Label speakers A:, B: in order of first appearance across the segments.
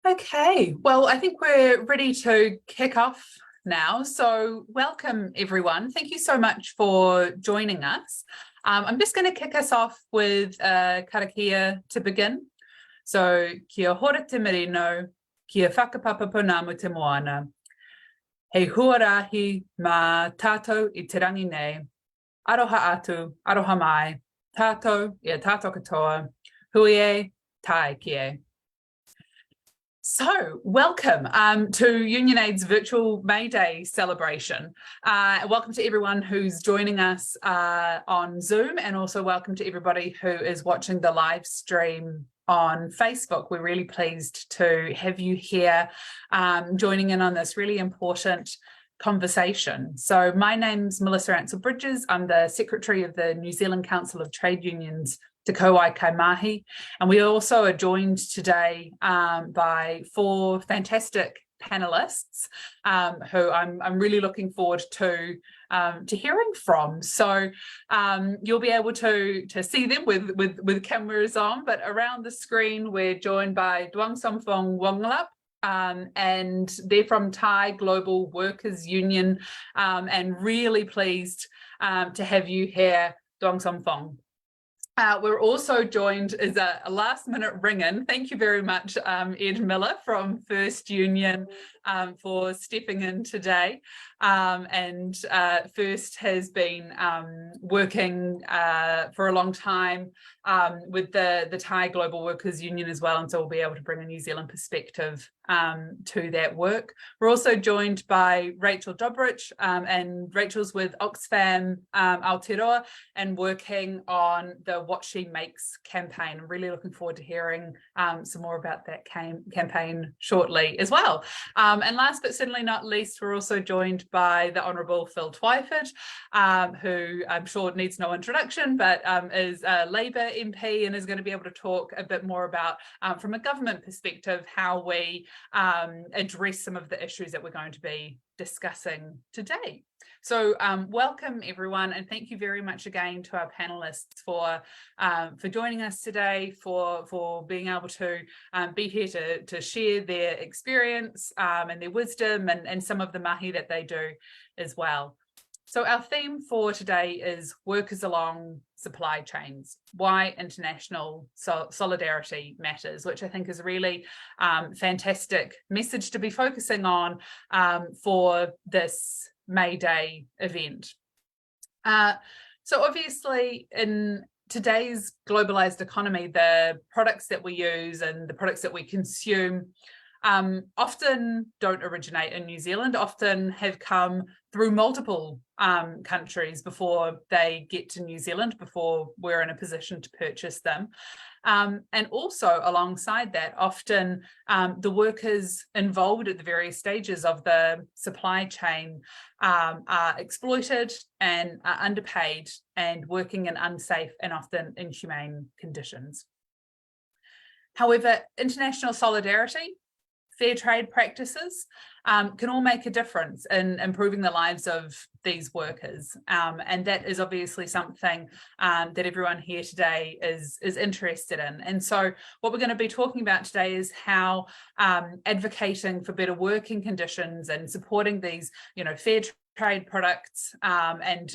A: Okay, well, I think we're ready to kick off now. So welcome, everyone. Thank you so much for joining us. I'm just going to kick us off with karakia to begin. So, kia hora te merino, kia whakapapa pōnamu te moana. Hei huarahi mā tātou I te rangi nei. Aroha atu, aroha mai. Tātou, ia tātou katoa. Hui e, tae kie. So, welcome to UnionAid's virtual May Day celebration. Welcome to everyone who's joining us on Zoom, and also welcome to everybody who is watching the live stream on Facebook. We're really pleased to have you here joining in on this really important conversation. So my name's Melissa Ansell-Bridges. I'm the Secretary of the New Zealand Council of Trade Unions Te Kauai Kaimahi, and we also are joined today by four fantastic panelists who I'm really looking forward to hearing from. So you'll be able to see them with cameras on, but around the screen we're joined by Duangsomphong Wanglap, and they're from Thai Global Workers Union, and really pleased to have you here, Duangsomphong. We're also joined as a last-minute ring-in. Thank you very much, Ed Miller from First Union, for stepping in today. And First has been working for a long time with the Thai Global Workers Union as well, and so we'll be able to bring a New Zealand perspective to that work. We're also joined by Rachel Dobrić, and Rachel's with Oxfam Aotearoa and working on the What She Makes campaign. I'm really looking forward to hearing some more about that campaign shortly as well. And last but certainly not least, we're also joined by the Honourable Phil Twyford, who I'm sure needs no introduction, but is a Labour MP and is going to be able to talk a bit more about, from a government perspective, how we address some of the issues that we're going to be discussing today. So welcome everyone, and thank you very much again to our panelists for joining us today, for being able to be here to share their experience and their wisdom and some of the mahi that they do as well. So our theme for today is workers along supply chains, why international solidarity matters, which I think is a really fantastic message to be focusing on for this May Day event. So obviously in today's globalised economy, the products that we use and the products that we consume often don't originate in New Zealand, often have come through multiple countries before they get to New Zealand, before we're in a position to purchase them. And also alongside that, often the workers involved at the various stages of the supply chain are exploited and are underpaid and working in unsafe and often inhumane conditions. However, international solidarity, fair trade practices can all make a difference in improving the lives of these workers. And that is obviously something that everyone here today is interested in. And so what we're going to be talking about today is how advocating for better working conditions and supporting these, fair trade products and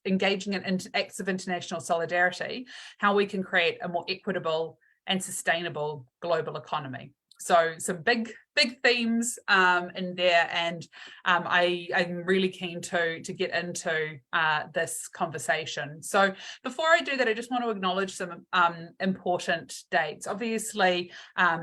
A: engaging in acts of international solidarity, how we can create a more equitable and sustainable global economy. So some big themes in there, and I'm really keen to get into this conversation. So before I do that, I just want to acknowledge some important dates. Obviously,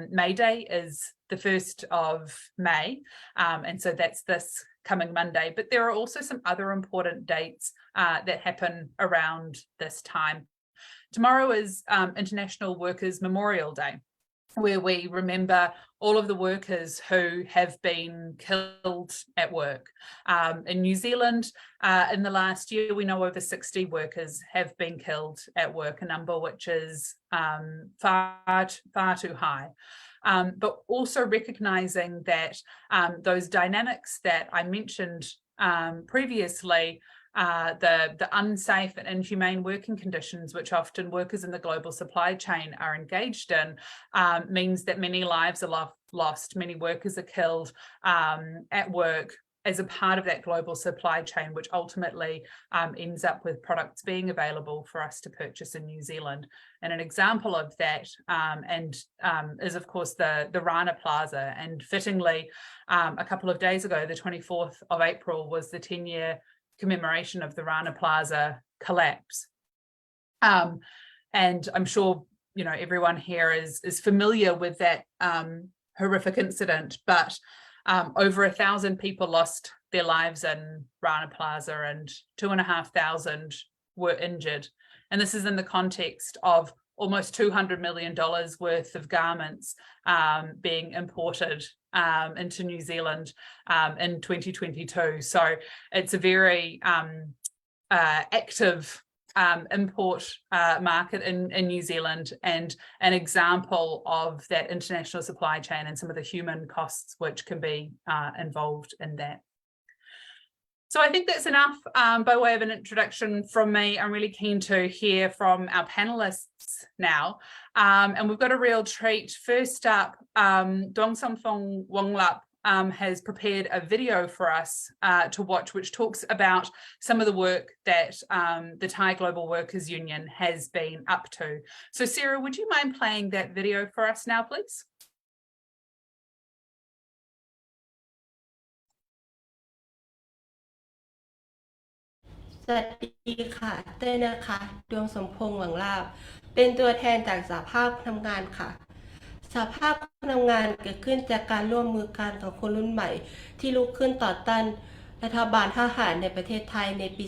A: May Day is the 1st of May, and so that's this coming Monday, but there are also some other important dates that happen around this time. Tomorrow is International Workers' Memorial Day, where we remember all of the workers who have been killed at work. In New Zealand, in the last year, we know over 60 workers have been killed at work, a number which is far too high. But also recognising that those dynamics that I mentioned previously the unsafe and inhumane working conditions which often workers in the global supply chain are engaged in means that many lives are lost, many workers are killed at work as a part of that global supply chain, which ultimately ends up with products being available for us to purchase in New Zealand. And an example of that is, of course, the Rana Plaza. And fittingly, a couple of days ago, the 24th of April, was the 10-year commemoration of the Rana Plaza collapse. And I'm sure, you know, everyone here is familiar with that horrific incident, but over 1,000 people lost their lives in Rana Plaza and 2,500 were injured. And this is in the context of almost $200 million worth of garments being imported into New Zealand in 2022. So it's a very active import market in New Zealand, and an example of that international supply chain and some of the human costs which can be involved in that. So I think that's enough by way of an introduction from me. I'm really keen to hear from our panelists now. And we've got a real treat. First up, Duangsomphong Wanglap has prepared a video for us to watch, which talks about some of the work that the Thai Global Workers Union has been up to. So Sarah, would you mind playing that video for us now, please?
B: สวัสดีค่ะเต้ยนะคะดวงสมพงษ์หวังลาภเป็นตัวแทนจากสหภาพทำงานค่ะสหภาพทำงานเกิดขึ้นจากการร่วมมือกันของคนรุ่นใหม่ที่ลุกขึ้นต่อต้านรัฐบาลทหารในประเทศไทยในปี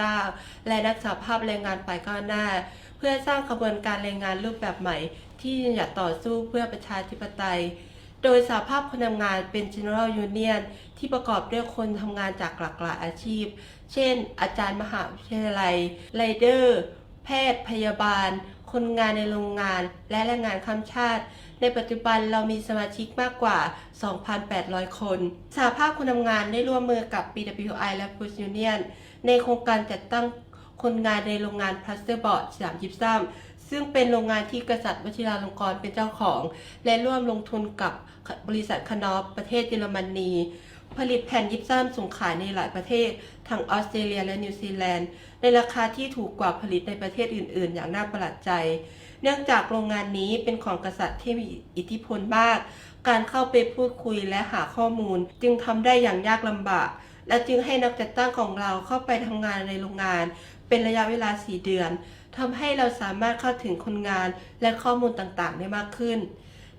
B: 2019 และนักสหภาพแรงงานฝ่ายก้าวหน้าเพื่อสร้างกระบวนการแรงงานรูปแบบใหม่ที่ยืนหยัดต่อสู้เพื่อประชาธิปไตยโดยสหภาพคนทำงานเป็น General Union ที่ประกอบด้วยคนทำงานจากหลากหลายอาชีพเช่นอาจารย์มหาวิทยาลัยไรเดอร์แพทย์พยาบาลคนงานในโรงงานและแรงงานข้ามชาติในปัจจุบันเรามีสมาชิกมากกว่า 2,800 คนสหภาพคนทำงานได้ร่วมมือกับ BWI และ Food Union ในโครงการจัดตั้งคนงานในโรงงานพลาสเตอร์บอร์ดสยามยิปซัมซึ่งเป็นโรงงานที่กษัตริย์วชิราลงกรณ์เป็นเจ้าของและร่วมลงทุนกับบริษัทคานอฟประเทศเยอรมนีผลิตแผ่นยิปซัมส่งขายในหลายประเทศทั้งออสเตรเลียและนิวซีแลนด์ในราคาที่ถูกกว่าผลิตในประเทศอื่นๆอย่างน่าประหลาดใจเนื่องจากโรงงานนี้เป็นของกษัตริย์ที่มีอิทธิพลมากการเข้าไปพูดคุยและหาข้อมูลจึงทำได้อย่างยากลำบากและจึงให้นักจัดตั้งของเราเข้าไปทำงานในโรงงานเป็นระยะเวลา 4 เดือนทำให้เราสามารถเข้าถึงคนงานและข้อมูลต่างๆได้มากขึ้น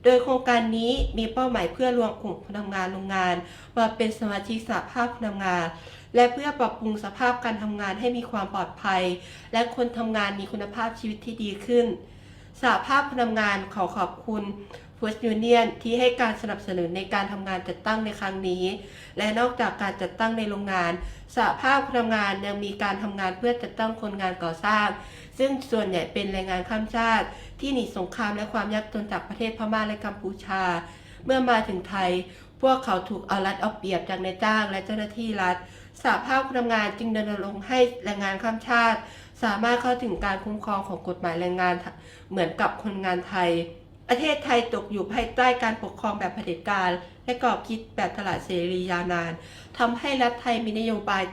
B: โดยโครงการนี้มีเป้าหมายเพื่อรวมกลุ่มคนทำงานโรงงานมาเป็นสมาชิกสหภาพคนทำงานและเพื่อปรับปรุงสภาพการทำงานให้มีความปลอดภัยและคนทำงานมีคุณภาพชีวิตที่ดีขึ้นสหภาพคนทำงานขอขอบคุณ Food Union ที่ให้การสนับสนุนในการทำงานจัดตั้งในครั้งนี้และนอกจากการจัดตั้งในโรงงานสหภาพคนทำงานยังมีการทำงานเพื่อจัดตั้งคนงานก่อสร้างซึ่งส่วนใหญ่เป็นแรงงานข้ามชาติที่หนีสงครามและความยากจนจากประเทศพม่าและกัมพูชาเมื่อมาถึงไทยพวกเขาถูกเอารัดเอาเปรียบจากนายจ้างและเจ้าหน้าที่รัฐสหภาพคนทำงานจึงรณรงค์ให้แรงงานข้ามชาติสามารถเข้าถึงการคุ้มครองของกฎหมายแรงงานเหมือนกับคนงานไทยประเทศไทยตกอยู่ภายใต้การปกครองแบบเผด็จการและกรอบคิดแบบตลาดเสรียาวนานทำให้รัฐไทยมีนโยบาย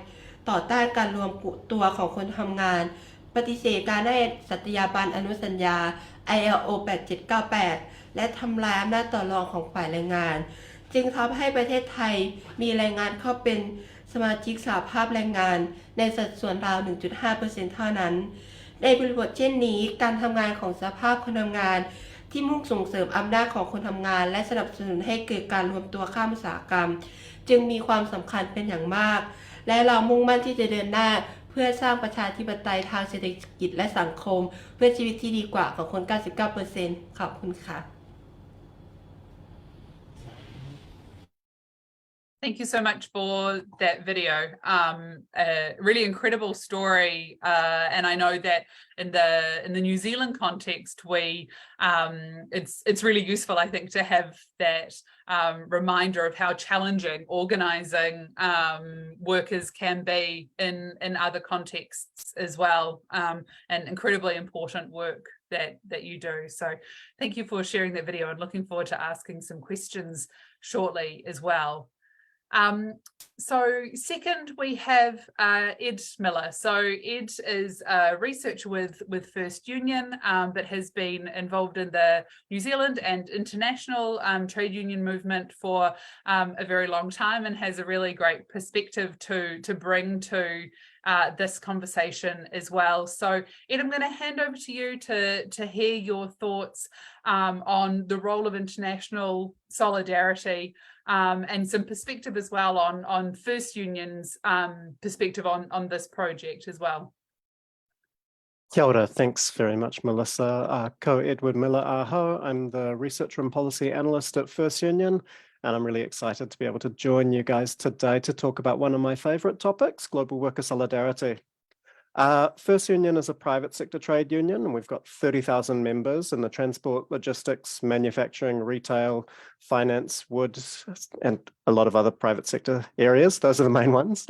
B: ต่อต้านการรวมตัวของคนทำงานปฏิเสธการได้สัตยาบันอนุสัญญา ILO 8798 และทำลายอำนาจต่อรองของฝ่ายแรงงานจึงทำให้ประเทศไทยมีแรงงานเข้าเป็นสมาชิกสหภาพแรงงานในสัดส่วนราว 1.5% เท่านั้นในบริบทเช่นนี้การทำงานของสหภาพคนทำงานที่มุ่งส่งเสริมอำนาจของคนทำงานและสนับสนุนให้เกิดการรวมตัวข้ามอุตสาหกรรมจึงมีความสำคัญเป็นอย่างมากและเรามุ่งมั่นที่จะเดินหน้าเพื่อสร้างประชาธิปไตยทางเศรษฐกิจและสังคมเพื่อชีวิตที่ดีกว่าของคน 99% ขอบคุณค่ะ
A: Thank you so much for that video. A really incredible story, and I know that in the New Zealand context, we it's really useful, I think, to have that reminder of how challenging organising workers can be in other contexts as well, and incredibly important work that you do. So thank you for sharing that video, and looking forward to asking some questions shortly as well. So second, we have Ed Miller. So Ed is a researcher with First Union, but has been involved in the New Zealand and international trade union movement for a very long time, and has a really great perspective to bring to this conversation as well. So Ed, I'm going to hand over to you to hear your thoughts on the role of international solidarity, and some perspective as well on First Union's perspective on this project as well.
C: Kia ora, thanks very much, Melissa. Ko Edward Miller aho. I'm the Researcher and Policy Analyst at First Union, and I'm really excited to be able to join you guys today to talk about one of my favourite topics, global worker solidarity. First Union is a private sector trade union, and we've got 30,000 members in the transport, logistics, manufacturing, retail, finance, wood, and a lot of other private sector areas. Those are the main ones.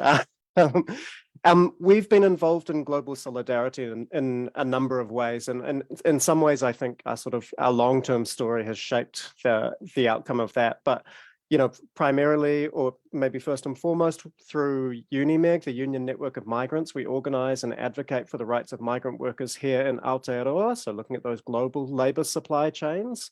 C: We've been involved in global solidarity in a number of ways, and in some ways, I think our long-term story has shaped the outcome of that. But you know, primarily, or maybe first and foremost, through UNIMEG, the Union Network of Migrants, we organise and advocate for the rights of migrant workers here in Aotearoa, so looking at those global labour supply chains.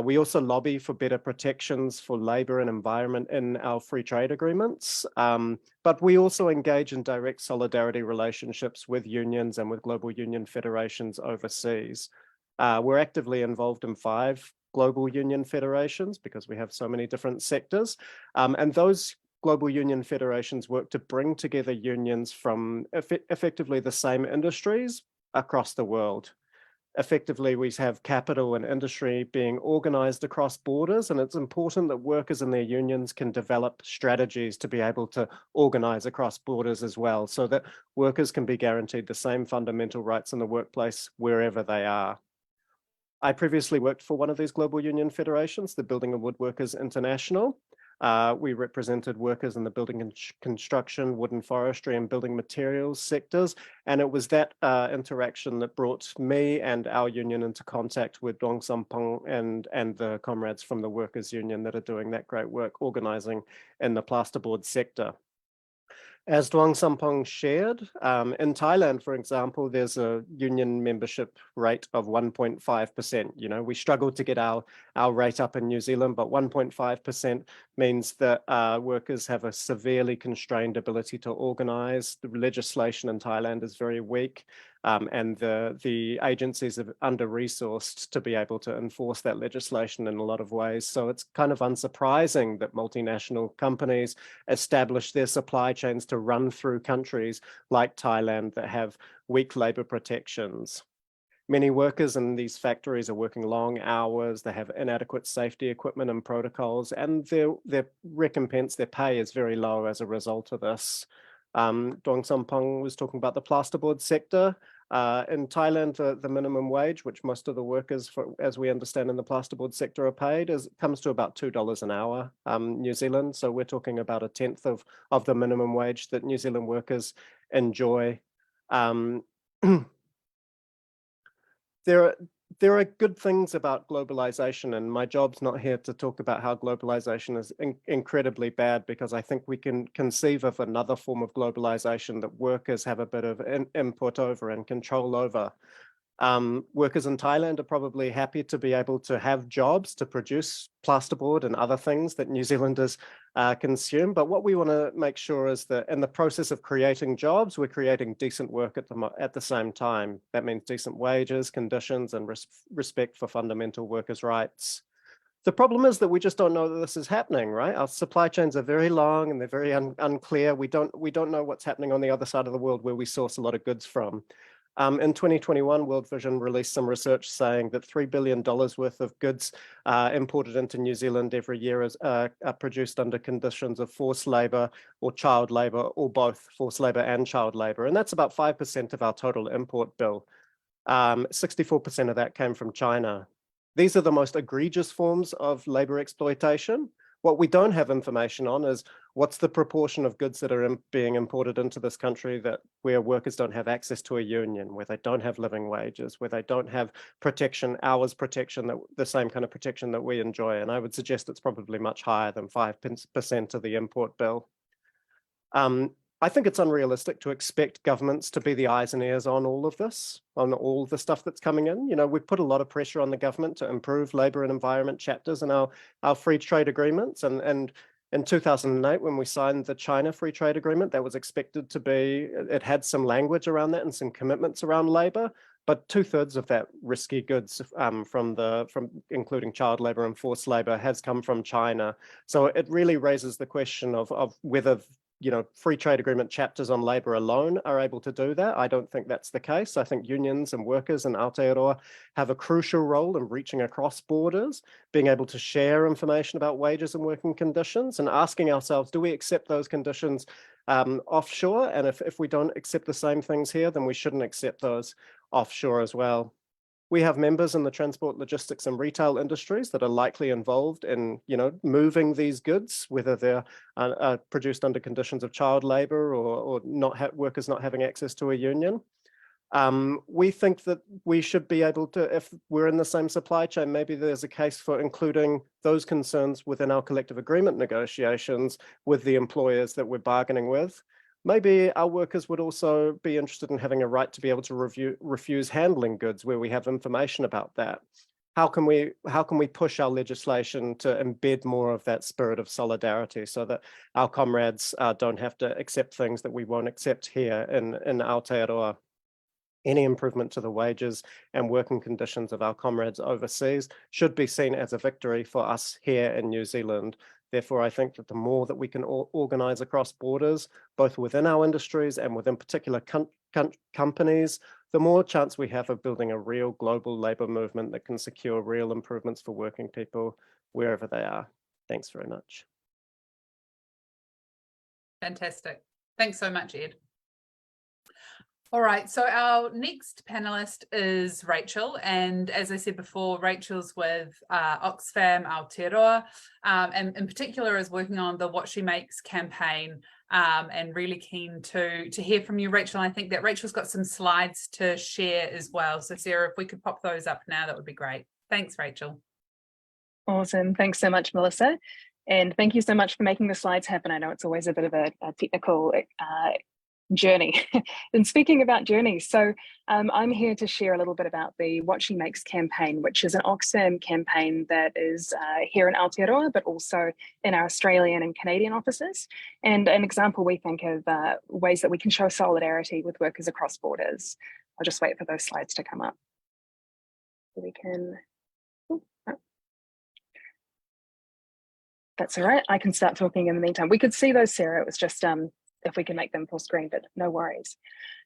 C: We also lobby for better protections for labour and environment in our free trade agreements, but we also engage in direct solidarity relationships with unions and with global union federations overseas. We're actively involved in 5 global union federations because we have so many different sectors, and those global union federations work to bring together unions from effectively the same industries across the world. Effectively, we have capital and industry being organized across borders, and it's important that workers and their unions can develop strategies to be able to organize across borders as well, so that workers can be guaranteed the same fundamental rights in the workplace wherever they are. I previously worked for one of these global union federations, the Building and Woodworkers International. We represented workers in the building and construction, wood and forestry, and building materials sectors. And it was that interaction that brought me and our union into contact with Duangsomphong and the comrades from the Workers' Union that are doing that great work organizing in the plasterboard sector. As Duangsomphong shared, in Thailand, for example, there's a union membership rate of 1.5%. You know, we struggled to get our rate up in New Zealand, but 1.5% means that workers have a severely constrained ability to organize. The legislation in Thailand is very weak, and the agencies are under-resourced to be able to enforce that legislation in a lot of ways. So it's kind of unsurprising that multinational companies establish their supply chains to run through countries like Thailand that have weak labor protections. Many workers in these factories are working long hours, they have inadequate safety equipment and protocols, and their recompense, their pay is very low as a result of this. Duangsomphong was talking about the plasterboard sector. In Thailand, the minimum wage, which most of the workers, as we understand in the plasterboard sector, are paid, comes to about $2 an hour, New Zealand. So we're talking about 1/10 of the minimum wage that New Zealand workers enjoy. There are good things about globalization, and my job's not here to talk about how globalization is incredibly bad, because I think we can conceive of another form of globalization that workers have a bit of input over and control over. Workers in Thailand are probably happy to be able to have jobs to produce plasterboard and other things that New Zealanders consume. But what we want to make sure is that in the process of creating jobs, we're creating decent work at the same time. That means decent wages, conditions, and respect for fundamental workers' rights. The problem is that we just don't know that this is happening, right? Our supply chains are very long and they're very unclear. We don't know what's happening on the other side of the world where we source a lot of goods from. In 2021, World Vision released some research saying that $3 billion worth of goods imported into New Zealand every year are produced under conditions of forced labour or child labour, or both forced labour and child labour. And that's about 5% of our total import bill. 64% of that came from China. These are the most egregious forms of labour exploitation. What we don't have information on is what's the proportion of goods that are being imported into this country where workers don't have access to a union, where they don't have living wages, where they don't have protection, hours protection, the same kind of protection that we enjoy. And I would suggest it's probably much higher than 5% of the import bill. I think it's unrealistic to expect governments to be the eyes and ears on all of this, on all the stuff that's coming in. You know, we've put a lot of pressure on the government to improve labour and environment chapters in our free trade agreements. And in 2008, when we signed the China Free Trade Agreement, that was expected to be, it had some language around that and some commitments around labour, but 2/3 of that risky goods from including child labour and forced labour has come from China. So it really raises the question of whether free trade agreement chapters on labour alone are able to do that. I don't think that's the case. I think unions and workers in Aotearoa have a crucial role in reaching across borders, being able to share information about wages and working conditions, and asking ourselves, do we accept those conditions offshore? And if we don't accept the same things here, then we shouldn't accept those offshore as well. We have members in the transport, logistics, and retail industries that are likely involved in, moving these goods, whether they're produced under conditions of child labour or workers not having access to a union. We think that we should be able to, if we're in the same supply chain, maybe there's a case for including those concerns within our collective agreement negotiations with the employers that we're bargaining with. Maybe our workers would also be interested in having a right to be able to refuse handling goods where we have information about that. How can we push our legislation to embed more of that spirit of solidarity so that our comrades don't have to accept things that we won't accept here in Aotearoa? Any improvement to the wages and working conditions of our comrades overseas should be seen as a victory for us here in New Zealand. Therefore, I think that the more that we can organise across borders, both within our industries and within particular companies, the more chance we have of building a real global labour movement that can secure real improvements for working people wherever they are. Thanks very much.
A: Fantastic. Thanks so much, Ed. All right, so our next panelist is Rachel, and as I said before, Rachel's with Oxfam Aotearoa, and in particular is working on the What She Makes campaign, and really keen to hear from you, Rachel. I think that Rachel's got some slides to share as well. So Sarah, if we could pop those up now, that would be great. Thanks, Rachel.
D: Awesome. Thanks so much, Melissa. And thank you so much for making the slides happen. I know it's always a bit of a technical journey. And speaking about journeys, so I'm here to share a little bit about the What She Makes campaign, which is an Oxfam campaign that is here in Aotearoa, but also in our Australian and Canadian offices. And an example we think of ways that we can show solidarity with workers across borders. I'll just wait for those slides to come up. We can. That's all right. I can start talking in the meantime. We could see those, Sarah. It was just if we can make them full screen, but no worries.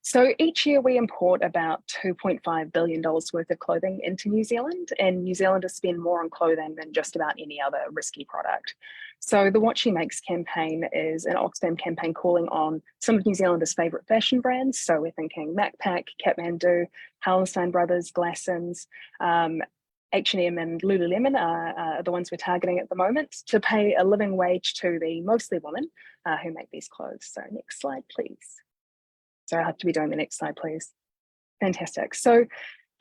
D: So each year we import about $2.5 billion worth of clothing into New Zealand, and New Zealanders spend more on clothing than just about any other risky product. So the What She Makes campaign is an Oxfam campaign calling on some of New Zealanders' favourite fashion brands. So we're thinking Macpac, Kathmandu, Hallenstein Brothers, Glassons, H&M and Lululemon are the ones we're targeting at the moment to pay a living wage to the mostly women who make these clothes. So next slide, please. So I have to be doing the next slide, please. Fantastic. So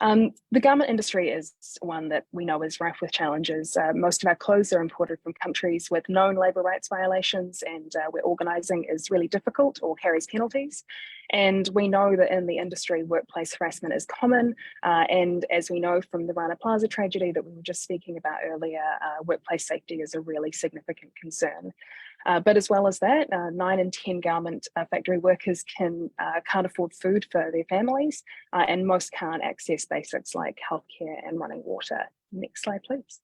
D: the garment industry is one that we know is rife with challenges. Most of our clothes are imported from countries with known labour rights violations, and where organising is really difficult or carries penalties. And we know that in the industry, workplace harassment is common. And as we know from the Rana Plaza tragedy that we were just speaking about earlier, workplace safety is a really significant concern. But as well as that, 9 in 10 garment factory workers can't afford food for their families, and most can't access basics like healthcare and running water. Next slide, please.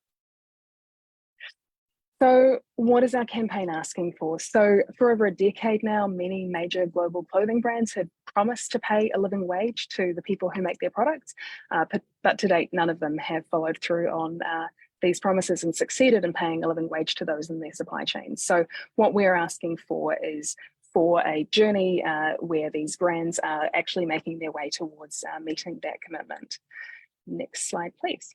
D: So what is our campaign asking for? So for over a decade now, many major global clothing brands have promised to pay a living wage to the people who make their products, but to date, none of them have followed through on these promises and succeeded in paying a living wage to those in their supply chains. So what we're asking for is for a journey where these brands are actually making their way towards meeting that commitment. Next slide, please.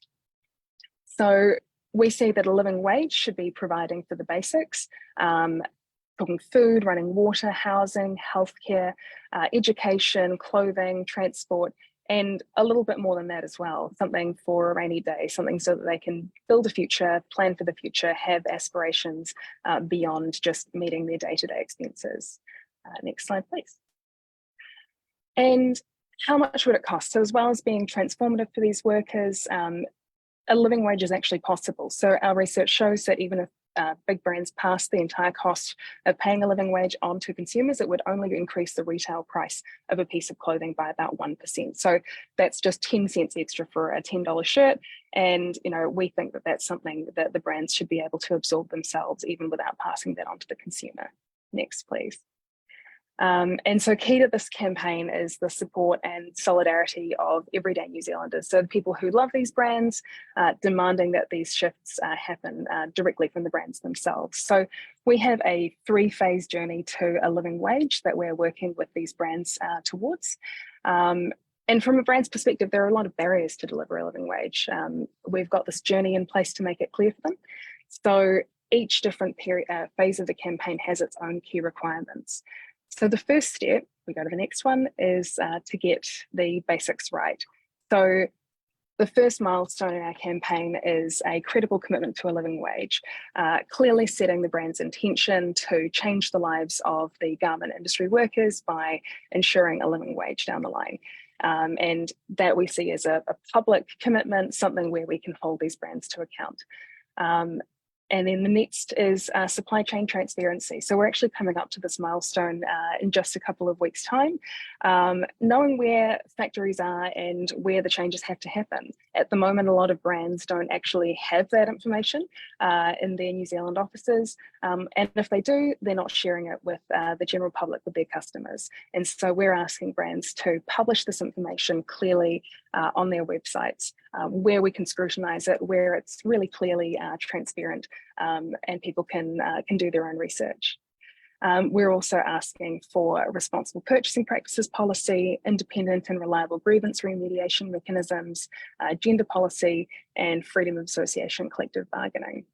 D: So we see that a living wage should be providing for the basics, cooking food, running water, housing, healthcare, education, clothing, transport, and a little bit more than that as well, something for a rainy day, something so that they can build a future, plan for the future, have aspirations beyond just meeting their day-to-day expenses. Next slide, please. And how much would it cost? So as well as being transformative for these workers, a living wage is actually possible. So our research shows that even if big brands pass the entire cost of paying a living wage on to consumers, it would only increase the retail price of a piece of clothing by about 1%. So that's just 10 cents extra for a $10 shirt. And we think that that's something that the brands should be able to absorb themselves, even without passing that on to the consumer. Next, please. And so key to this campaign is the support and solidarity of everyday New Zealanders. So the people who love these brands, demanding that these shifts happen directly from the brands themselves. So we have a 3-phase journey to a living wage that we're working with these brands towards. And from a brand's perspective, there are a lot of barriers to deliver a living wage. We've got this journey in place to make it clear for them. So each different phase of the campaign has its own key requirements. So the first step, we go to the next one, is to get the basics right. So the first milestone in our campaign is a credible commitment to a living wage, clearly setting the brand's intention to change the lives of the garment industry workers by ensuring a living wage down the line. And that we see as a public commitment, something where we can hold these brands to account. And then the next is supply chain transparency. So we're actually coming up to this milestone in just a couple of weeks' time, knowing where factories are and where the changes have to happen. At the moment, a lot of brands don't actually have that information in their New Zealand offices. And if they do, they're not sharing it with the general public, with their customers. And so we're asking brands to publish this information clearly on their websites, where we can scrutinize it, where it's really clearly transparent, and people can do their own research. We're also asking for a responsible purchasing practices policy, independent and reliable grievance remediation mechanisms, gender policy, and freedom of association collective bargaining.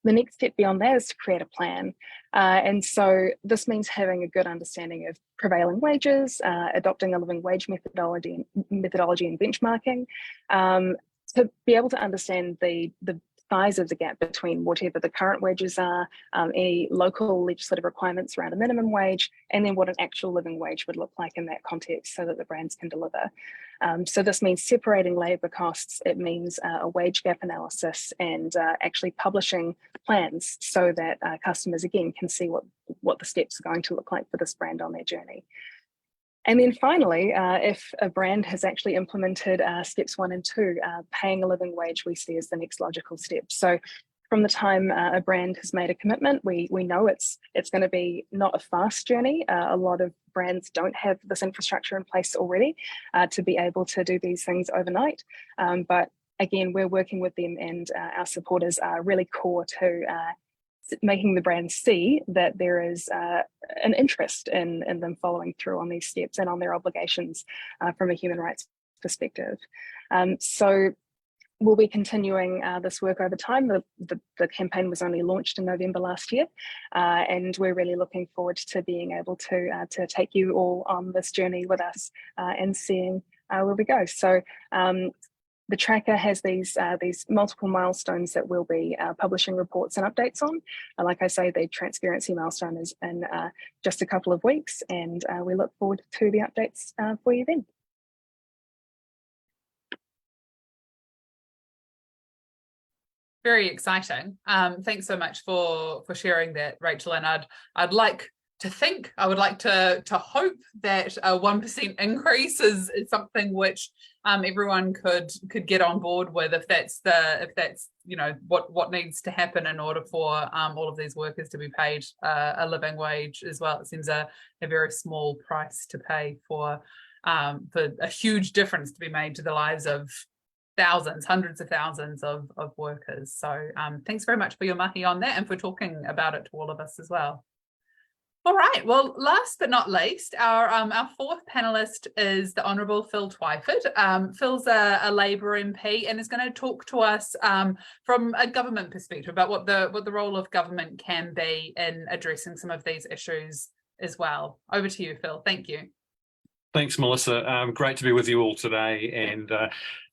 D: The next step beyond that is to create a plan. And so this means having a good understanding of prevailing wages, adopting a living wage methodology and benchmarking, to be able to understand the size of the gap between whatever the current wages are, any local legislative requirements around a minimum wage, and then what an actual living wage would look like in that context so that the brands can deliver. So this means separating labour costs, it means a wage gap analysis, and actually publishing plans so that customers again can see what the steps are going to look like for this brand on their journey. And then finally, if a brand has actually implemented steps 1 and 2, paying a living wage we see as the next logical step. So from the time a brand has made a commitment, we know it's going to be not a fast journey. A lot of brands don't have this infrastructure in place already to be able to do these things overnight. But again, we're working with them, and our supporters are really core to making the brands see that there is an interest in them following through on these steps and on their obligations from a human rights perspective. So we'll be continuing this work over time. The campaign was only launched in November last year, and we're really looking forward to being able to take you all on this journey with us and seeing where we go. So the tracker has these multiple milestones that we'll be publishing reports and updates on. Like I say, the transparency milestone is in just a couple of weeks, and we look forward to the updates for you then.
A: Very exciting. Thanks so much for sharing that, Rachel. And I'd like think. I would like to hope that a 1% increase is something which everyone could get on board with, if that's what needs to happen in order for all of these workers to be paid a living wage as well. It seems a very small price to pay for a huge difference to be made to the lives of thousands, hundreds of thousands of workers. So thanks very much for your mahi on that and for talking about it to all of us as well. All right, well, last but not least, our fourth panellist is the Honourable Phil Twyford. Phil's a Labour MP and is going to talk to us from a government perspective about what the role of government can be in addressing some of these issues as well. Over to you, Phil. Thank you.
E: Thanks, Melissa. Great to be with you all today, and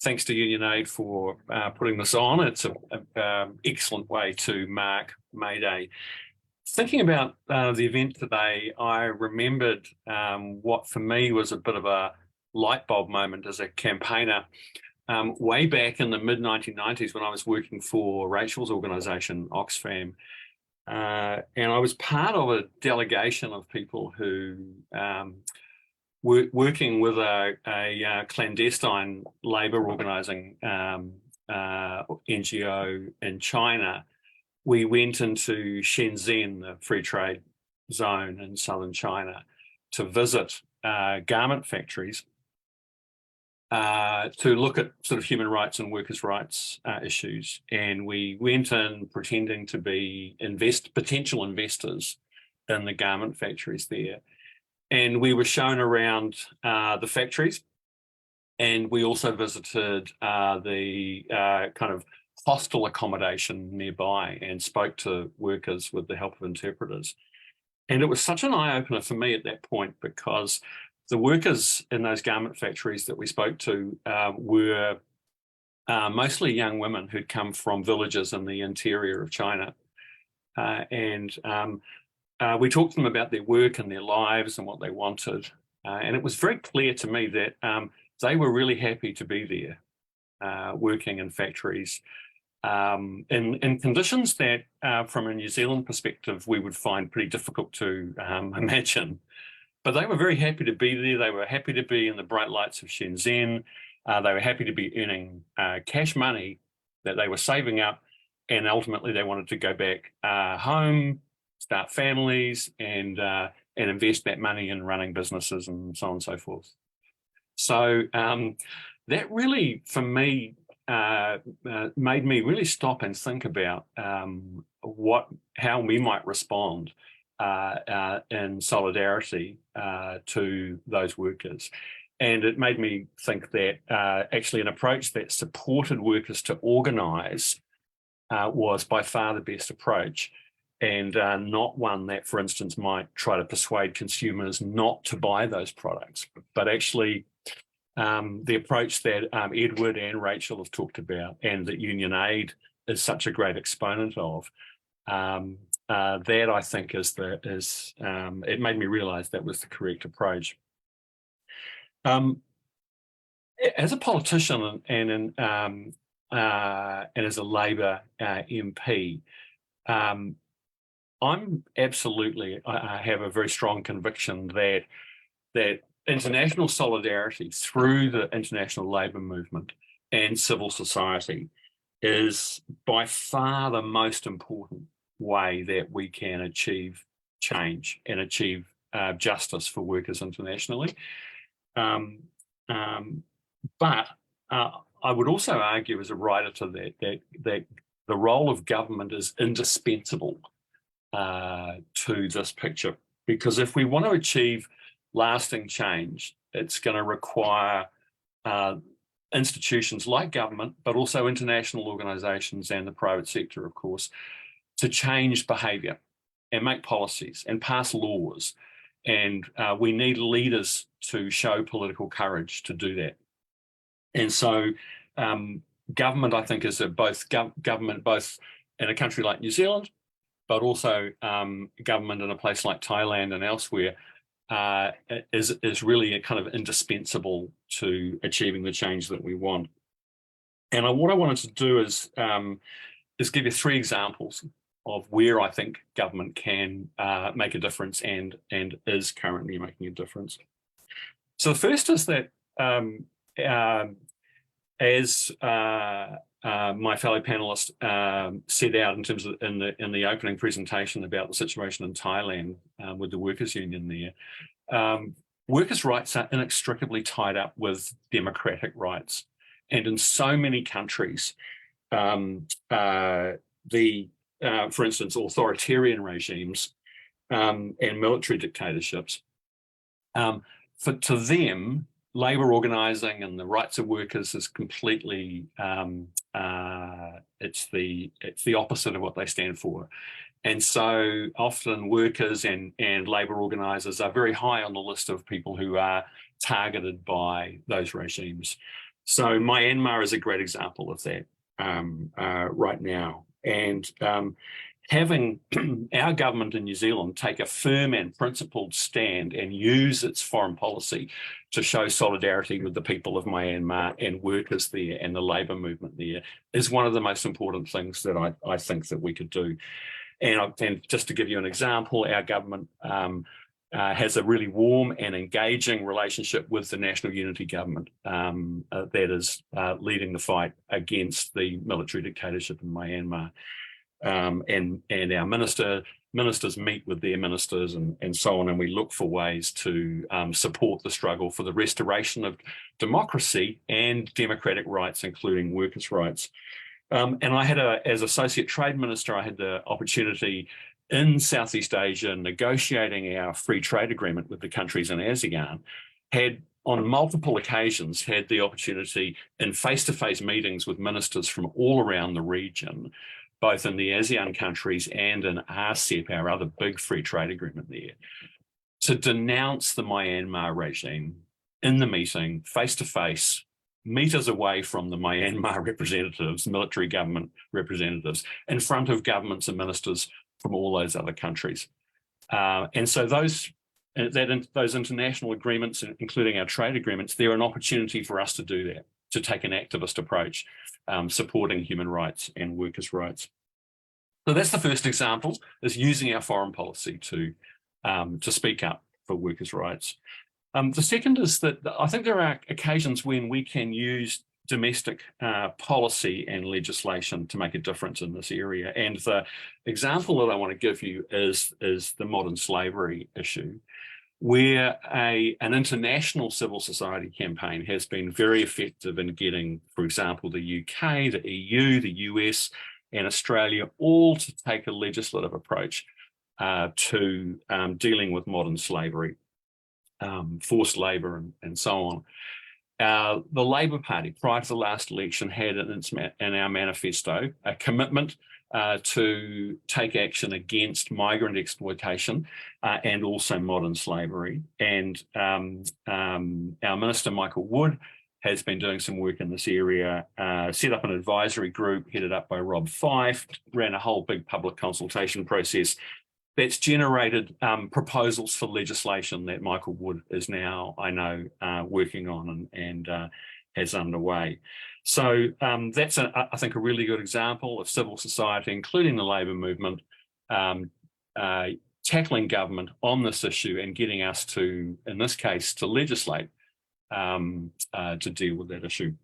E: thanks to Union Aid for putting this on. It's an excellent way to mark May Day. Thinking about the event today, I remembered what for me was a bit of a light bulb moment as a campaigner way back in the mid-1990s when I was working for Rachel's organisation, Oxfam. And I was part of a delegation of people who were working with a clandestine labour organising NGO in China. We went into Shenzhen, the free trade zone in southern China, to visit garment factories to look at sort of human rights and workers' rights issues. And we went in pretending to be potential investors in the garment factories there. And we were shown around the factories, and we also visited the kind of hostel accommodation nearby and spoke to workers with the help of interpreters. And it was such an eye-opener for me at that point, because the workers in those garment factories that we spoke to were mostly young women who'd come from villages in the interior of China. We talked to them about their work and their lives and what they wanted. And it was very clear to me that they were really happy to be there, working in factories in conditions that, from a New Zealand perspective, we would find pretty difficult to imagine. But they were very happy to be there. They were happy to be in the bright lights of Shenzhen. They were happy to be earning cash money that they were saving up. And ultimately, they wanted to go back home, start families, and invest that money in running businesses and so on and so forth. So that really, for me, made me really stop and think about how we might respond in solidarity to those workers. And it made me think that actually an approach that supported workers to organise was by far the best approach, and not one that, for instance, might try to persuade consumers not to buy those products, but actually the approach that Edward and Rachel have talked about, and that Union Aid is such a great exponent of, that I think it made me realise that was the correct approach. As a politician and as a Labour MP, I have a very strong conviction that international solidarity through the international labour movement and civil society is by far the most important way that we can achieve change and achieve justice for workers internationally. But I would also argue as a writer to that the role of government is indispensable to this picture, because if we want to achieve lasting change, it's going to require institutions like government, but also international organisations and the private sector, of course, to change behaviour and make policies and pass laws. And we need leaders to show political courage to do that. And so government, I think, is government both in a country like New Zealand, but also government in a place like Thailand and elsewhere is really a kind of indispensable to achieving the change that we want. And what I wanted to do is give you three examples where I think government can make a difference and is currently making a difference. So the first is that as my fellow panelists set out in terms of in the opening presentation about the situation in Thailand with the workers' union there, workers' rights are inextricably tied up with democratic rights, and in so many countries, for instance, authoritarian regimes and military dictatorships, to them, labour organising and the rights of workers is completely it's the opposite of what they stand for. And so often workers and labour organisers are very high on the list of people who are targeted by those regimes. So Myanmar is a great example of that right now. And having our government in New Zealand take a firm and principled stand and use its foreign policy to show solidarity with the people of Myanmar and workers there and the labour movement there is one of the most important things that I think that we could do. And just to give you an example, our government has a really warm and engaging relationship with the National Unity Government that is leading the fight against the military dictatorship in Myanmar. And our ministers meet with their ministers and so on, and we look for ways to support the struggle for the restoration of democracy and democratic rights, including workers' rights. And I had as Associate Trade Minister, I had the opportunity in Southeast Asia negotiating our free trade agreement with the countries in ASEAN, had on multiple occasions had the opportunity in face-to-face meetings with ministers from all around the region, both in the ASEAN countries and in RCEP, our other big free trade agreement there, to denounce the Myanmar regime in the meeting, face-to-face, meters away from the Myanmar representatives, military government representatives, in front of governments and ministers from all those other countries. And so those international agreements, including our trade agreements, they're an opportunity for us to do that, to take an activist approach, supporting human rights and workers' rights. So that's the first example, is using our foreign policy to speak up for workers' rights. The second is that I think there are occasions when we can use domestic policy and legislation to make a difference in this area. And the example that I want to give you is the modern slavery issue, where an international civil society campaign has been very effective in getting, for example, the UK, the EU, the US, and Australia all to take a legislative approach to dealing with modern slavery, forced labour, and so on. The Labour Party, prior to the last election, had in our manifesto a commitment to take action against migrant exploitation and also modern slavery. And our Minister, Michael Wood, has been doing some work in this area, set up an advisory group headed up by Rob Fife, ran a whole big public consultation process that's generated proposals for legislation that Michael Wood is now, I know, working on and has underway. So that's, I think, a really good example of civil society, including the labour movement, tackling government on this issue and getting us to, in this case, to legislate to deal with that issue.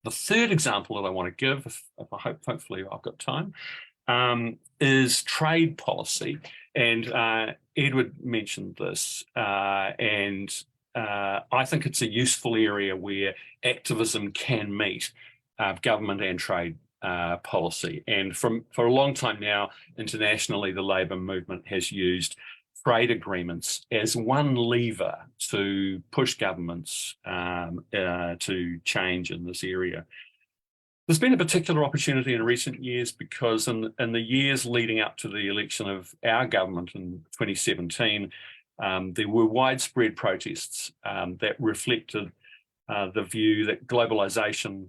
E: The third example that I want to give, if hopefully I've got time, is trade policy. And Edward mentioned this, and I think it's a useful area where activism can meet government and trade policy. And for a long time now, internationally, the labour movement has used trade agreements as one lever to push governments to change in this area. There's been a particular opportunity in recent years because in the years leading up to the election of our government in 2017, there were widespread protests that reflected the view that globalisation,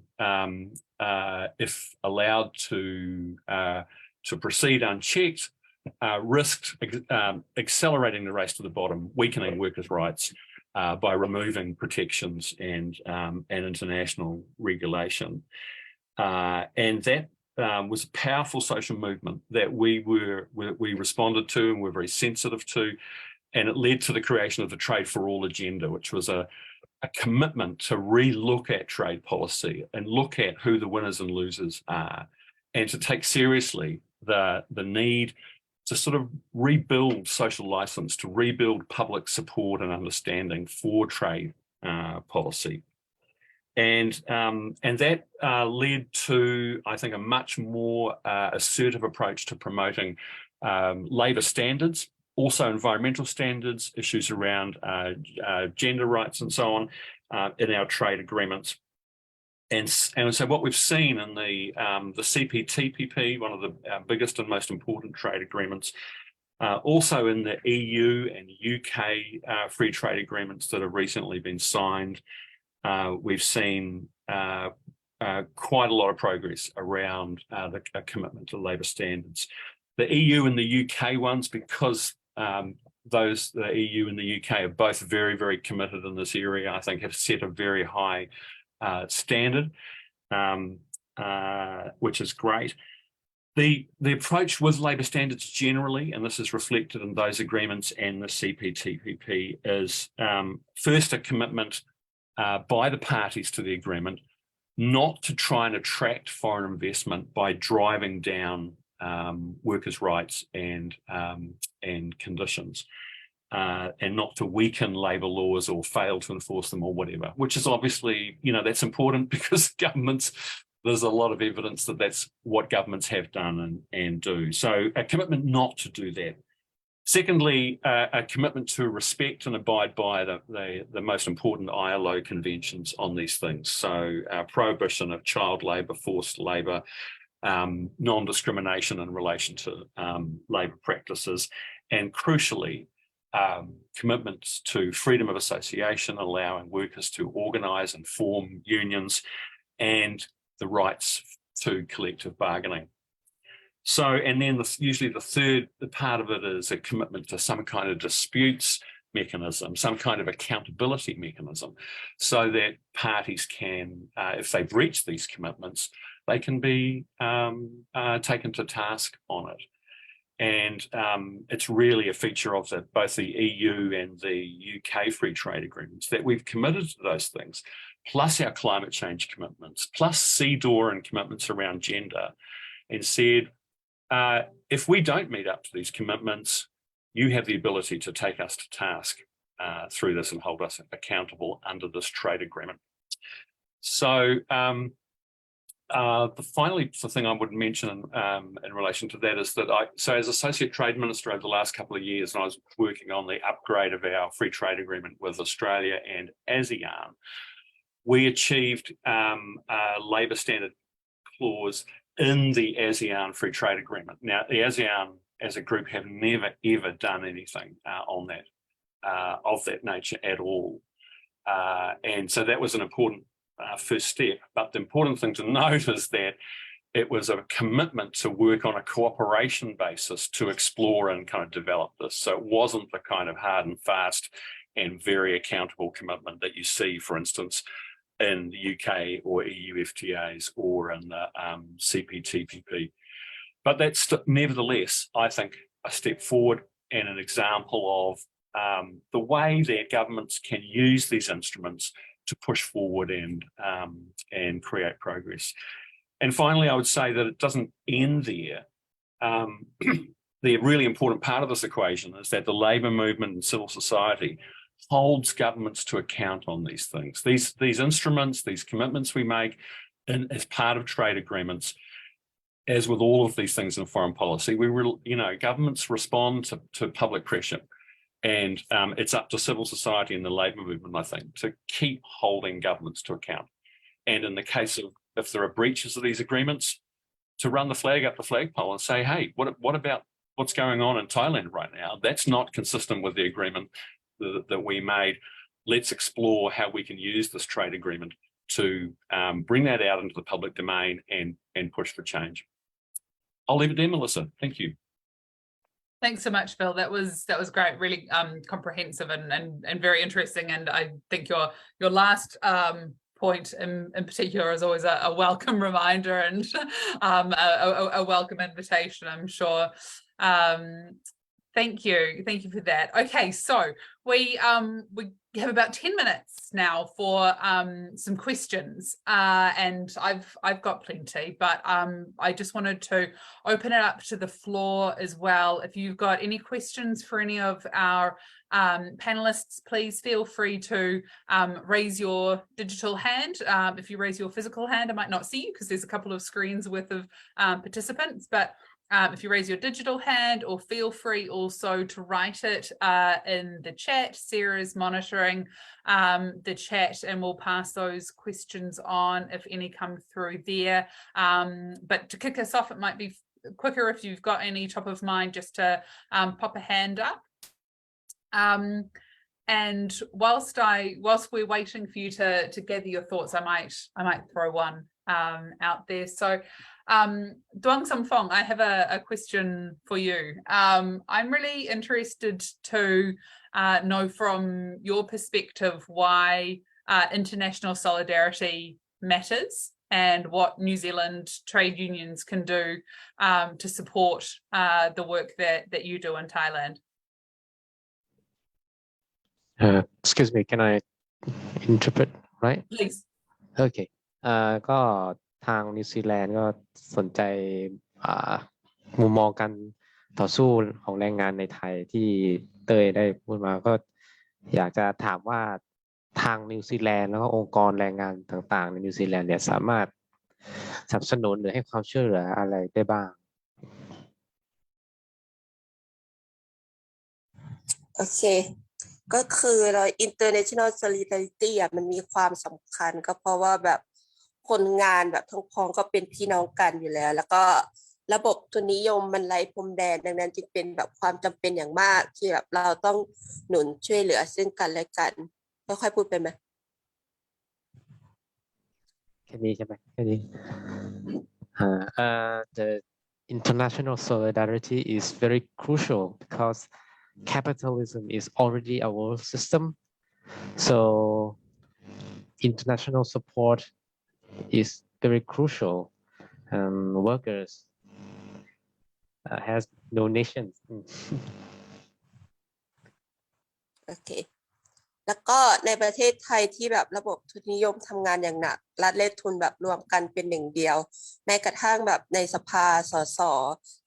E: if allowed to proceed unchecked, risked accelerating the race to the bottom, weakening workers' rights by removing protections and international regulation. And that was a powerful social movement that we responded to and were very sensitive to, and it led to the creation of the Trade for All agenda, which was a commitment to re-look at trade policy and look at who the winners and losers are, and to take seriously the need to sort of rebuild social license, to rebuild public support and understanding for trade policy. And that led to, I think, a much more assertive approach to promoting labour standards, also environmental standards, issues around gender rights and so on in our trade agreements. And so what we've seen in the CPTPP, one of the biggest and most important trade agreements, also in the EU and UK free trade agreements that have recently been signed, we've seen quite a lot of progress around the commitment to labour standards. The EU and the UK ones, because the EU and the UK are both very, very committed in this area, I think have set a very high standard, which is great. The approach with labour standards generally, and this is reflected in those agreements and the CPTPP, is first a commitment by the parties to the agreement not to try and attract foreign investment by driving down workers' rights and conditions, and not to weaken labour laws or fail to enforce them or whatever, which is obviously, that's important because there's a lot of evidence that that's what governments have done and do. So a commitment not to do that. Secondly, a commitment to respect and abide by the most important ILO conventions on these things. So prohibition of child labour, forced labour, non-discrimination in relation to labour practices, and crucially, commitments to freedom of association, allowing workers to organise and form unions, and the rights to collective bargaining. So, and then usually the third part of it is a commitment to some kind of disputes mechanism, some kind of accountability mechanism, so that parties can, if they breach these commitments, they can be taken to task on it. And it's really a feature of both the EU and the UK free trade agreements that we've committed to those things, plus our climate change commitments, plus CEDAW and commitments around gender, and said, if we don't meet up to these commitments, you have the ability to take us to task through this and hold us accountable under this trade agreement. So finally, the thing I would mention in relation to that is that so as Associate Trade Minister over the last couple of years, and I was working on the upgrade of our free trade agreement with Australia and ASEAN, we achieved a labour standard clause in the ASEAN free trade agreement. Now, the ASEAN as a group have never, ever done anything on that, of that nature at all. And so that was an important first step. But the important thing to note is that it was a commitment to work on a cooperation basis to explore and kind of develop this. So it wasn't the kind of hard and fast and very accountable commitment that you see, for instance, in the UK or EU FTAs or in the CPTPP. But that's nevertheless, I think, a step forward and an example of the way that governments can use these instruments to push forward and create progress. And finally, I would say that it doesn't end there. The really important part of this equation is that the labour movement and civil society holds governments to account on these things. These instruments, these commitments we make as part of trade agreements, as with all of these things in foreign policy, governments respond to public pressure. And it's up to civil society and the labour movement, I think, to keep holding governments to account. And in the case of, if there are breaches of these agreements, to run the flag up the flagpole and say, hey, what about what's going on in Thailand right now? That's not consistent with the agreement that we made. Let's explore how we can use this trade agreement to bring that out into the public domain and push for change. I'll leave it there, Melissa. Thank you.
A: Thanks so much, Phil. That was great, really comprehensive and very interesting. And I think your last point in particular is always a welcome reminder and a welcome invitation, I'm sure. Thank you for that. Okay, so we have about 10 minutes now for some questions, and I've got plenty, but I just wanted to open it up to the floor as well. If you've got any questions for any of our panelists, please feel free to raise your digital hand. If you raise your physical hand, I might not see you because there's a couple of screens worth of participants, but if you raise your digital hand, or feel free also to write it in the chat. Sarah's monitoring the chat, and we'll pass those questions on if any come through there. But to kick us off, it might be quicker if you've got any top of mind just to pop a hand up. And whilst we're waiting for you to gather your thoughts, I might throw one out there. So Duangsomphong, I have a question for you. I'm really interested to know from your perspective why international solidarity matters and what New Zealand trade unions can do to support the work that you do in Thailand.
F: Excuse me, can I interpret, right?
A: Please.
F: Okay. ก็ทางนิวซีแลนด์ก็สนใจมุมมองการต่อสู้ของแรงงานในไทยที่เตยได้พูดมาก็อยากจะถามว่าทางนิวซีแลนด์แล้วก็องค์กรแรงงานต่างๆในนิวซีแลนด์เนี่ยสามารถสนับสนุนหรือให้ความช่วยเหลืออะไรได้บ้าง
B: โอเคก็คือเรา international solidarity มันมีความสำคัญก็เพราะว่าแบบคนงานแบบทั้งพ้องก็เป็นพี่น้องกันอยู่แล้วแล้วก็ระบบทุนนิยมมันไร้พรมแดนดังนั้นจึงเป็นแบบความจำเป็นอย่างมากที่แบบเราต้องหนุนช่วยเหลือซึ่งกันและกันค่อยๆพูดไปไหม
F: แค่นี้ใช่ไหมแค่นี้The international solidarity is very crucial because capitalism is already a world system, so international support is very crucial. Workers has no nations.
B: โอเคแล้วก็ในประเทศไทยที่แบบระบบทุนนิยมทำงานอย่างหนักรัฐและทุนแบบรวมกันเป็นหนึ่งเดียวแม้กระทั่งแบบในสภาสส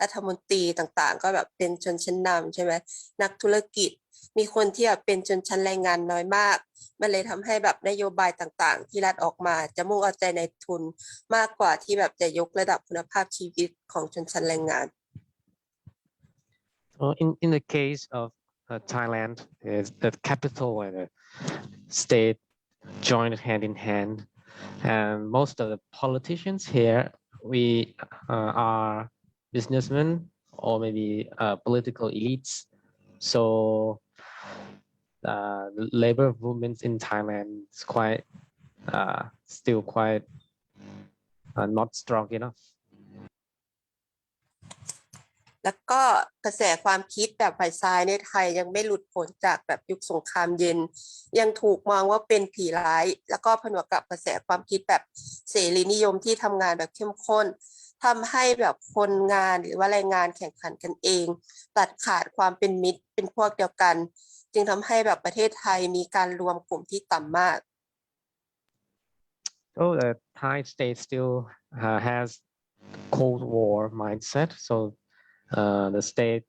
B: รัฐมนตรีต่างๆก็แบบเป็นชนชั้นนำใช่ไหมนักธุรกิจมีคนที่แบบเป็นชนชั้นแรงงานน้อยมากมันเลยทำให้แบบนโยบายต่างๆที่รัฐออกมาจะมุ่งเอาใจในทุนมากกว่าที่แบบจะยกระดับคุณภาพชีวิตของชนชั้นแรงงาน
F: In the case of Thailand, the capital and the state joined hand in hand, and most of the politicians here we are businessmen or maybe political elites. So the labor movement in Thailand is quite still quite not strong enough.
B: แล้วก็กระแสความคิดแบบฝ่ายซ้ายในไทยยังไม่หลุดพ้นจากแบบยุคสงครามเย็นยังถูกมองว่าเป็นผีร้ายแล้วก็ผนวกกับกระแสความคิดแบบเสรีนิยมที่ทำงานแบบเข้มข้นทำให้แบบคนงานหรือว่าแรงงานแข่งขันกันเองตัดขาดความเป็นมิตรเป็นพวกเดียวกันจึงทำให้แบบประเทศไทยมีการรวมกลุ่มที่ต่ำมาก
F: So the Thai state still has Cold War mindset. So the state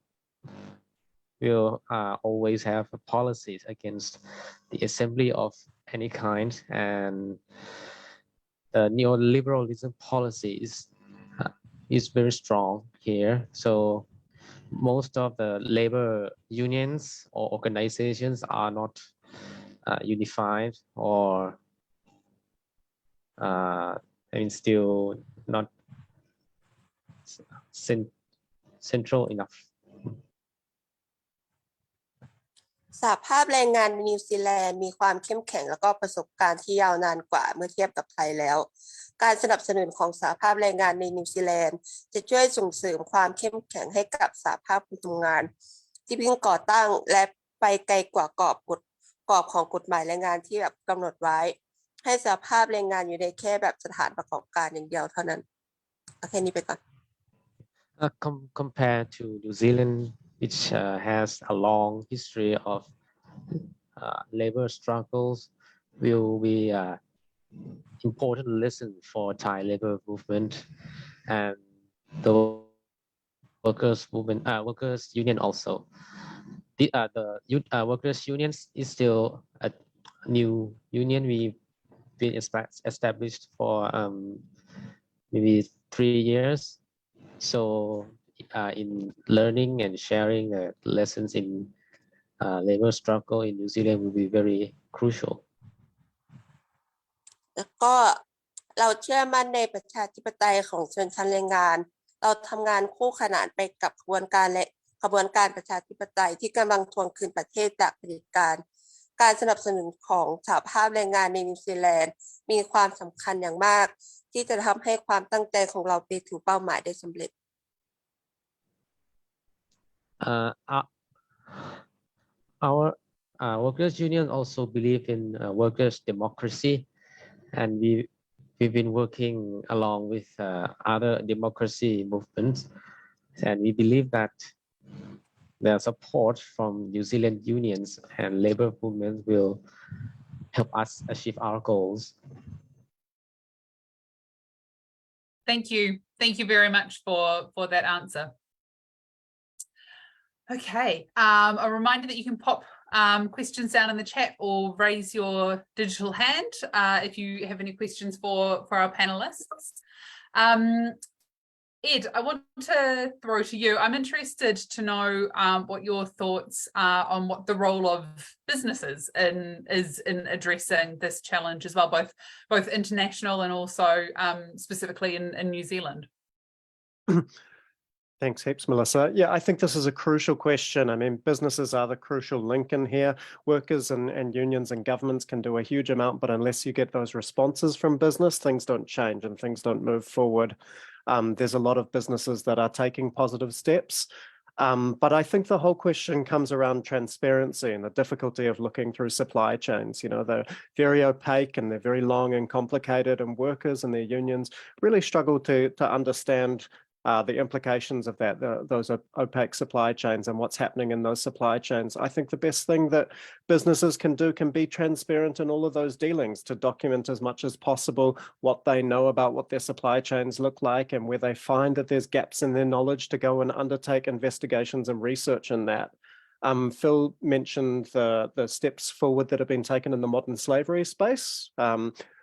F: will always have policies against the assembly of any kind, and the neoliberalism policy is very strong here. So most of the labor unions or organizations are not unified or still not central enough.
B: สหภาพแรงงานในนิวซีแลนด์มีความเข้มแข็งแล้วก็ประสบการณ์ที่ยาวนานกว่าเมื่อเทียบกับไทยแล้วการสนับสนุนของสหภาพแรงงานในนิวซีแลนด์จะช่วยส่งเสริมความเข้มแข็งให้กับสหภาพคนทำงานที่เพิ่งก่อตั้งและไปไกลกว่ากรอบของกฎหมายแรงงานที่แบบกำหนดไว้ ให้สภาพแรงงานอยู่ในแค่แบบสถานประกอบการอย่างเดียวเท่านั้นเอาแค่นี้ไปก่อน
F: Compared to New Zealand, which has a long history of labor struggles, will be important lesson for Thai labor movement and the workers movement, workers union also. The workers unions is still a new union. We've been established for maybe 3 years. So in learning and sharing lessons in labor struggle in New Zealand will be very crucial.
B: แล้วก็เราเชื่อมั่นในประชาธิปไตยของชนชั้นแรงงานเราทำงานคู่ขนานไปกับขบวนการประชาธิปไตยที่กำลังทวงคืนประเทศจากเผด็จการการสนับสนุนของสหภาพแรงงานในนิวซีแลนด์มีความสำคัญอย่างมากที่จะทำให้ความตั้งใจของเราไปถึงเป้าหมายได้สำเร็จ
F: Our workers union also believe in workers democracy, and we've been working along with other democracy movements, and we believe that the support from New Zealand unions and labor movements will help us achieve our goals.
A: Thank you very much for that answer. Okay, a reminder that you can pop questions down in the chat or raise your digital hand if you have any questions for our panelists. Ed, I want to throw to you. I'm interested to know what your thoughts are on what the role of businesses is in addressing this challenge as well, both international and also specifically in New Zealand.
C: Thanks heaps, Melissa. Yeah, I think this is a crucial question. I mean, businesses are the crucial link in here. Workers and unions and governments can do a huge amount, but unless you get those responses from business, things don't change and things don't move forward. There's a lot of businesses that are taking positive steps. But I think the whole question comes around transparency and the difficulty of looking through supply chains. You know, they're very opaque and they're very long and complicated, and workers and their unions really struggle to understand the implications of that, those opaque supply chains and what's happening in those supply chains. I think the best thing that businesses can do can be transparent in all of those dealings, to document as much as possible what they know about what their supply chains look like, and where they find that there's gaps in their knowledge, to go and undertake investigations and research in that. Phil mentioned the steps forward that have been taken in the modern slavery space,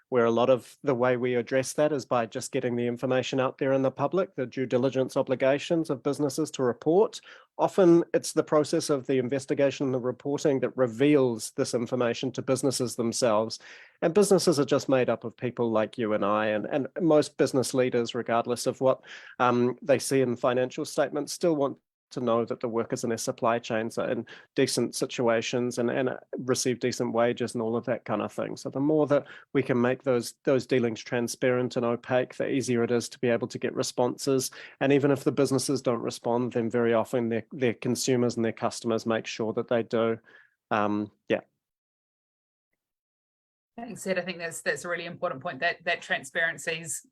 C: where a lot of the way we address that is by just getting the information out there in the public, the due diligence obligations of businesses to report. Often it's the process of the investigation and the reporting that reveals this information to businesses themselves. And businesses are just made up of people like you and I, and most business leaders, regardless of what they see in financial statements, still want to know that the workers in their supply chains are in decent situations and receive decent wages and all of that kind of thing. So the more that we can make those dealings transparent and opaque, the easier it is to be able to get responses. And even if the businesses don't respond, then very often their consumers and their customers make sure that they do. Yeah.
A: Thanks, Ed. I think that's a really important point, that transparency is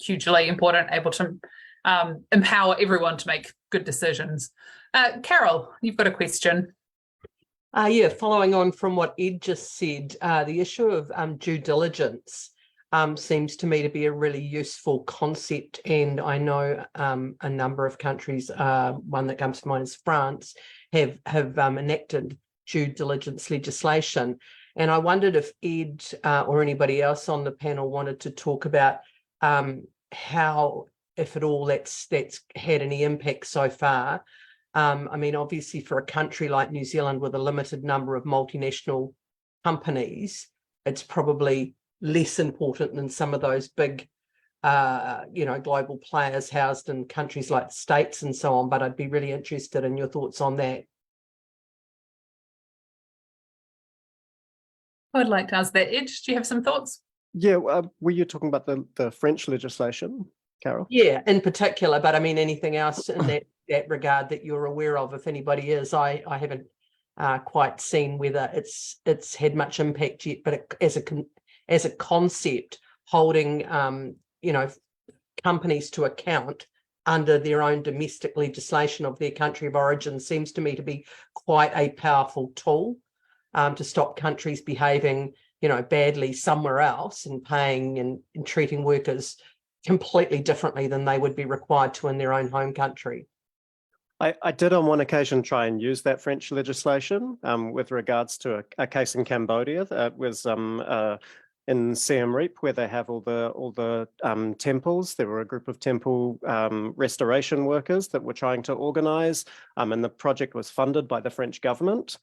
A: hugely important, able to empower everyone to make good decisions. Carol, you've got a question.
G: Yeah, following on from what Ed just said, the issue of due diligence seems to me to be a really useful concept, and I know a number of countries, one that comes to mind is France, have enacted due diligence legislation. And I wondered if Ed or anybody else on the panel wanted to talk about how, if at all, that's had any impact so far. I mean, obviously for a country like New Zealand with a limited number of multinational companies, it's probably less important than some of those big, global players housed in countries like the States and so on, but I'd be really interested in your thoughts on that.
A: I'd like to ask that. Ed, do you have some thoughts?
C: Yeah, were you talking about the French legislation, Carol?
G: Yeah, in particular, but I mean anything else in that regard that you're aware of, if anybody is. I haven't quite seen whether it's had much impact yet, but as a concept, holding, you know, companies to account under their own domestic legislation of their country of origin seems to me to be quite a powerful tool to stop countries behaving, you know, badly somewhere else and paying and treating workers completely differently than they would be required to in their own home country.
C: I did on one occasion try and use that French legislation with regards to a case in Cambodia that was in Siem Reap, where they have all the temples. There were a group of temple restoration workers that were trying to organize, and the project was funded by the French government.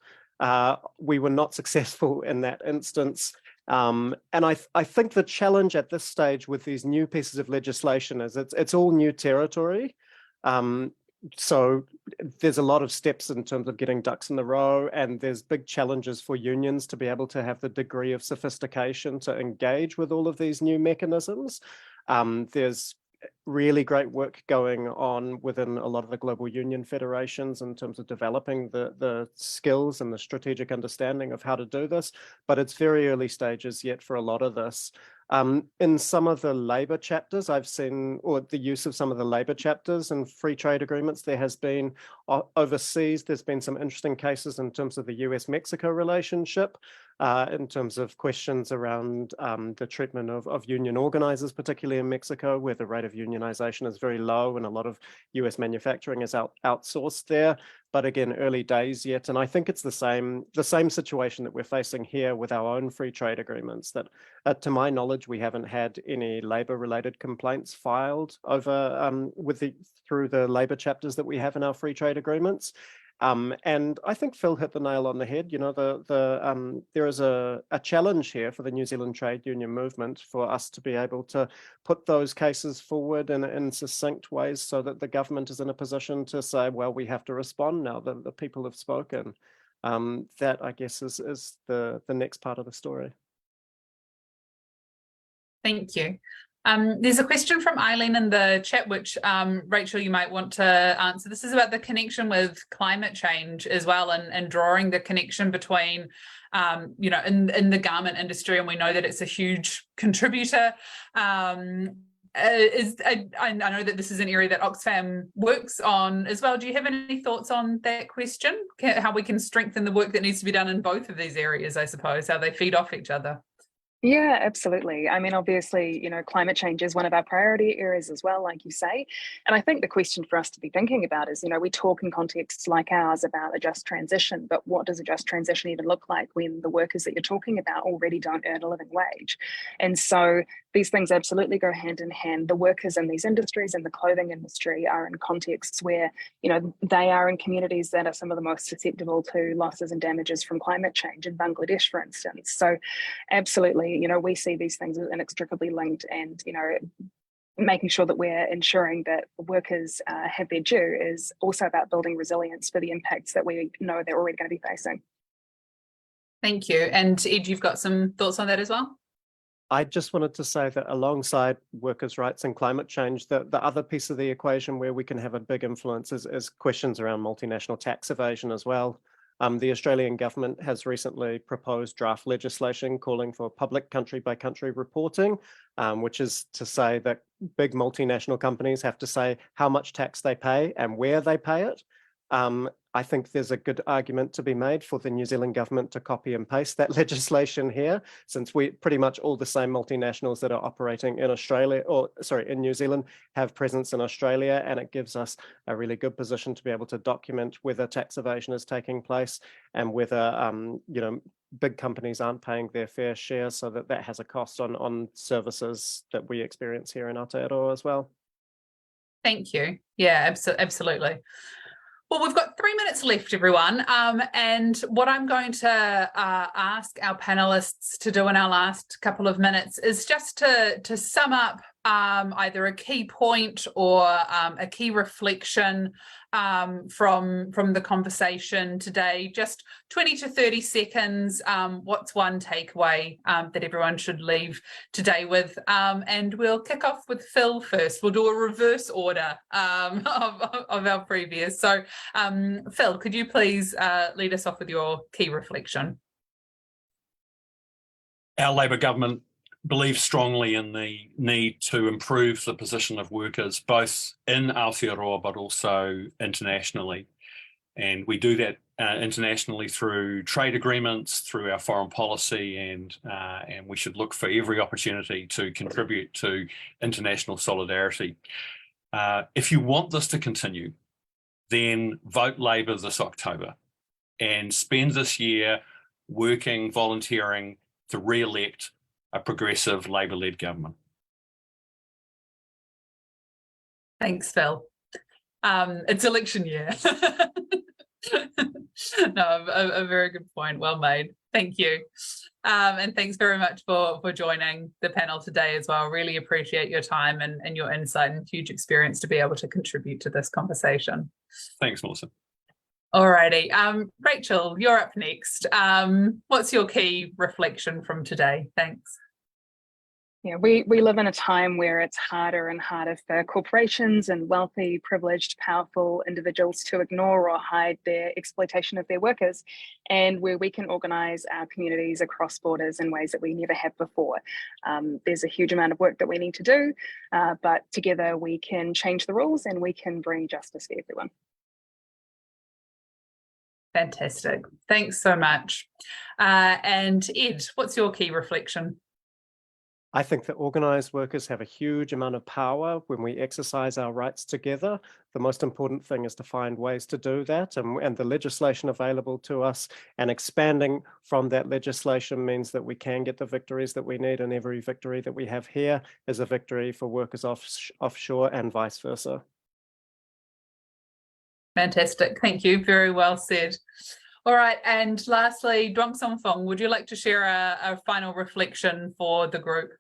C: We were not successful in that instance. And I think the challenge at this stage with these new pieces of legislation is it's all new territory. So there's a lot of steps in terms of getting ducks in the row, and there's big challenges for unions to be able to have the degree of sophistication to engage with all of these new mechanisms. There's really great work going on within a lot of the global union federations in terms of developing the skills and the strategic understanding of how to do this, but it's very early stages yet for a lot of this. In some of the labour chapters I've seen, or the use of some of the labour chapters and free trade agreements, there has been overseas, there's been some interesting cases in terms of the US-Mexico relationship, in terms of questions around the treatment of union organisers, particularly in Mexico, where the rate of unionisation is very low and a lot of US manufacturing is outsourced there. But again, early days yet. And I think it's the same situation that we're facing here with our own free trade agreements, that to my knowledge, we haven't had any labour related complaints filed over through the labour chapters that we have in our free trade agreements. And I think Phil hit the nail on the head. You know, there is a challenge here for the New Zealand trade union movement for us to be able to put those cases forward in succinct ways so that the government is in a position to say, well, we have to respond now that the people have spoken. That, I guess, is the next part of the story.
A: Thank you. There's a question from Eileen in the chat, which Rachel, you might want to answer. This is about the connection with climate change as well, and drawing the connection between, you know, in the garment industry, and we know that it's a huge contributor. I know that this is an area that Oxfam works on as well. Do you have any thoughts on that question? How we can strengthen the work that needs to be done in both of these areas, I suppose, how they feed off each other?
D: Yeah, absolutely. I mean, obviously, you know, climate change is one of our priority areas as well, like you say. And I think the question for us to be thinking about is, you know, we talk in contexts like ours about a just transition, but what does a just transition even look like when the workers that you're talking about already don't earn a living wage? And so these things absolutely go hand in hand. The workers in these industries and the clothing industry are in contexts where, you know, they are in communities that are some of the most susceptible to losses and damages from climate change, in Bangladesh, for instance. So absolutely, you know, we see these things as inextricably linked, and, you know, making sure that we're ensuring that workers have their due is also about building resilience for the impacts that we know they're already going to be facing.
A: Thank you. And Ed, you've got some thoughts on that as well?
C: I just wanted to say that alongside workers' rights and climate change, the other piece of the equation where we can have a big influence is questions around multinational tax evasion as well. The Australian government has recently proposed draft legislation calling for public country-by-country reporting, which is to say that big multinational companies have to say how much tax they pay and where they pay it. I think there's a good argument to be made for the New Zealand government to copy and paste that legislation here, since we pretty much all the same multinationals that are operating in Australia, or sorry, in New Zealand, have presence in Australia, and it gives us a really good position to be able to document whether tax evasion is taking place and whether you know, big companies aren't paying their fair share, so that has a cost on services that we experience here in Aotearoa as well.
A: Thank you. Yeah, absolutely. Well, we've got 3 minutes left, everyone. And what I'm going to ask our panelists to do in our last couple of minutes is just to sum up either a key point or a key reflection from the conversation today. Just 20 to 30 seconds. What's one takeaway that everyone should leave today with? And we'll kick off with Phil first. We'll do a reverse order of our previous. So Phil, could you please lead us off with your key reflection?
E: Our Labor government believe strongly in the need to improve the position of workers, both in Aotearoa but also internationally. And we do that internationally through trade agreements, through our foreign policy, and we should look for every opportunity to contribute to international solidarity. If you want this to continue, then vote Labour this October and spend this year working, volunteering to re-elect a progressive Labour-led government.
A: Thanks, Phil. It's election year. No, a very good point. Well made. Thank you. And thanks very much for joining the panel today as well. Really appreciate your time and your insight and huge experience to be able to contribute to this conversation.
E: Thanks, Melissa.
A: Alrighty. Rachel, you're up next. What's your key reflection from today? Thanks.
D: Yeah, we live in a time where it's harder and harder for corporations and wealthy, privileged, powerful individuals to ignore or hide their exploitation of their workers, and where we can organise our communities across borders in ways that we never have before. There's a huge amount of work that we need to do, but together we can change the rules and we can bring justice for everyone.
A: Fantastic. Thanks so much. And Ed, what's your key reflection?
C: I think that organised workers have a huge amount of power when we exercise our rights together. The most important thing is to find ways to do that, and the legislation available to us and expanding from that legislation means that we can get the victories that we need, and every victory that we have here is a victory for workers offshore and vice versa.
A: Fantastic. Thank you. Very well said. All right. And lastly, Duangsomphong, would you like to share a final reflection for the group?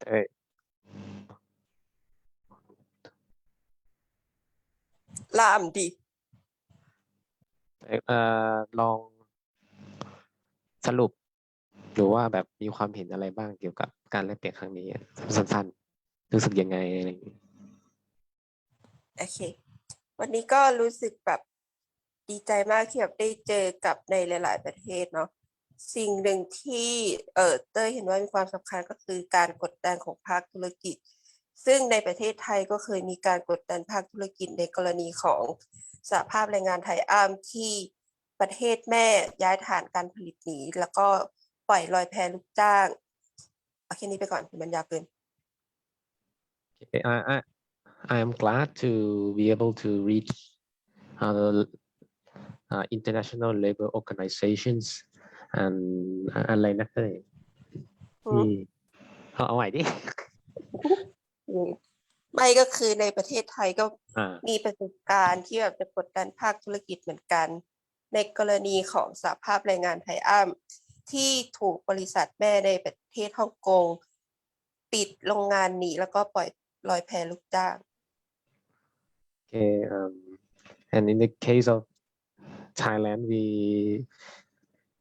F: Hey.
B: ล่ามดิ
F: ลองสรุปหรือว่าแบบมีความเห็นอะไรบ้างเกี่ยวกับการแลกเปลี่ยนครั้งนี้สั้นๆรู้สึกยังไงอะไรอย่างนี้
B: โอเควันนี้ก็รู้สึกแบบดีใจมากที่แบบได้เจอกับในหลายๆประเทศเนาะสิ่งหนึ่งที่เต้ยเห็นว่ามีความสำคัญก็คือการกดดันของภาคธุรกิจซึ่งในประเทศไทยก็เคยมีการกดดันภาคธุรกิจในกรณีของสหภาพแรงงานไทยอ้ามที่ประเทศแม่ย้ายฐานการผลิตหนีแล้วก็ปล่อยลอยแพลูกจ้างเอาแค่นี้ไปก่อนมันยาวเกิน
F: I am glad to be able to reach the international labor organizations and อะไรนะเต้ยที่เอาใหม่ดิ
B: ไม่ก็คือในประเทศไทยก็มีประสบการณ์ที่แบบจะกดดันภาคธุรกิจเหมือนกันในกรณีของสหภาพแรงงานไทยอ้ำที่ถูกบริษัทแม่ในประเทศฮ่องกงปิดโรงงานหนีแล้วก็ปล่อยลอยแพลูกจ้าง
F: Okay, and in the case of Thailand, we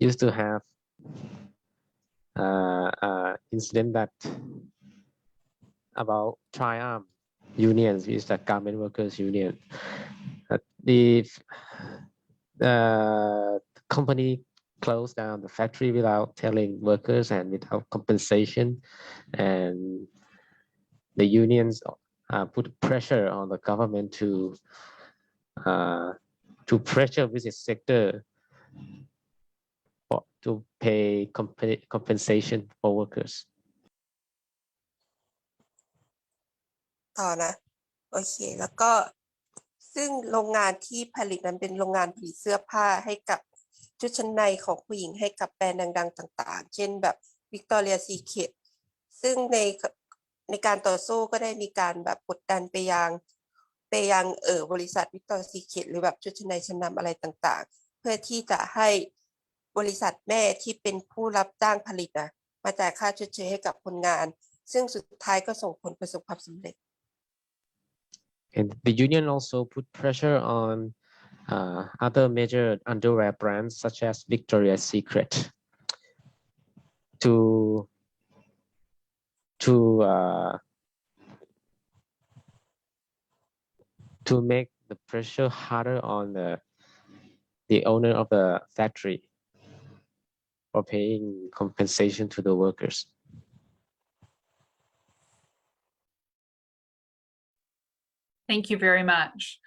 F: used to have incident that about Triumph unions, which is the garment workers union. The company closed down the factory without telling workers and without compensation, and the unions put pressure on the government to pressure business sector to pay compensation for workers.
B: ต่อนะโอเคแล้วก็ซึ่งโรงงานที่ผลิตนั้นเป็นโรงงานผลิตเสื้อผ้าให้กับชุดชั้นในของผู้หญิงให้กับแบรนด์ดังๆต่างๆเช่นแบบ Victoria's Secret ซึ่งในการต่อสู้ก็ได้มีการแบบกดดันไปยังบริษัท Victoria's Secret หรือแบบชุดชั้นในชั้นนำอะไรต่างๆเพื่อที่จะให้บริษัทแม่ที่เป็นผู้รับจ้างผลิตมาจ่ายค่าชดเชยให้กับคนงานซึ่งสุดท้ายก็ส่งผลประสบความสำเร็จ
F: And the union also put pressure on other major underwear brands such as Victoria's Secret to make the pressure harder on the the owner of the factory for paying compensation to the workers.
A: Thank you very much.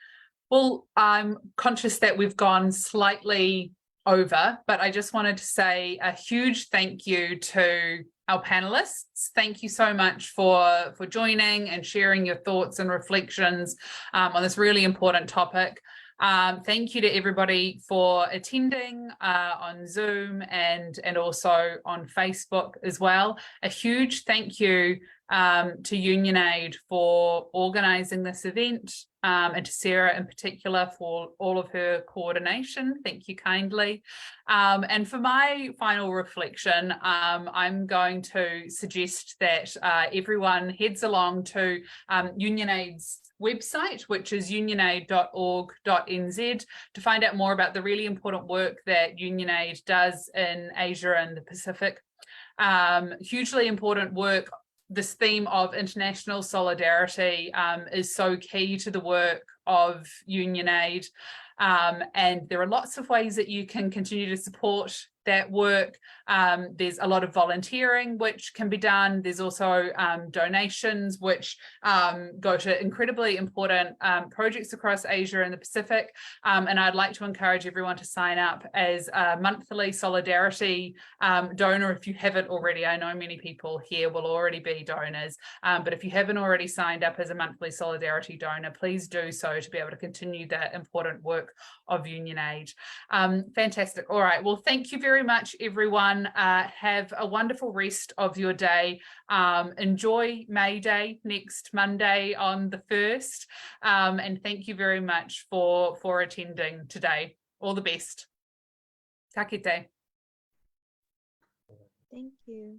A: Well, I'm conscious that we've gone slightly over, but I just wanted to say a huge thank you to our panelists. Thank you so much for joining and sharing your thoughts and reflections on this really important topic. Thank you to everybody for attending on Zoom and also on Facebook as well. A huge thank you to UnionAid for organising this event, and to Sarah in particular for all of her coordination. Thank you kindly. And for my final reflection, I'm going to suggest that everyone heads along to UnionAid's website, which is unionaid.org.nz, to find out more about the really important work that UnionAid does in Asia and the Pacific. Hugely important work. This theme of international solidarity is so key to the work of UnionAid, and there are lots of ways that you can continue to support that work. There's a lot of volunteering which can be done. There's also donations which go to incredibly important projects across Asia and the Pacific. And I'd like to encourage everyone to sign up as a monthly solidarity donor if you haven't already. I know many people here will already be donors, but if you haven't already signed up as a monthly solidarity donor, please do so to be able to continue that important work of UnionAid. Fantastic. All right. Well, thank you very much, everyone. Have a wonderful rest of your day. Enjoy May Day next Monday on the 1st. And thank you very much for attending today. All the best. Ta kite.
H: Thank you.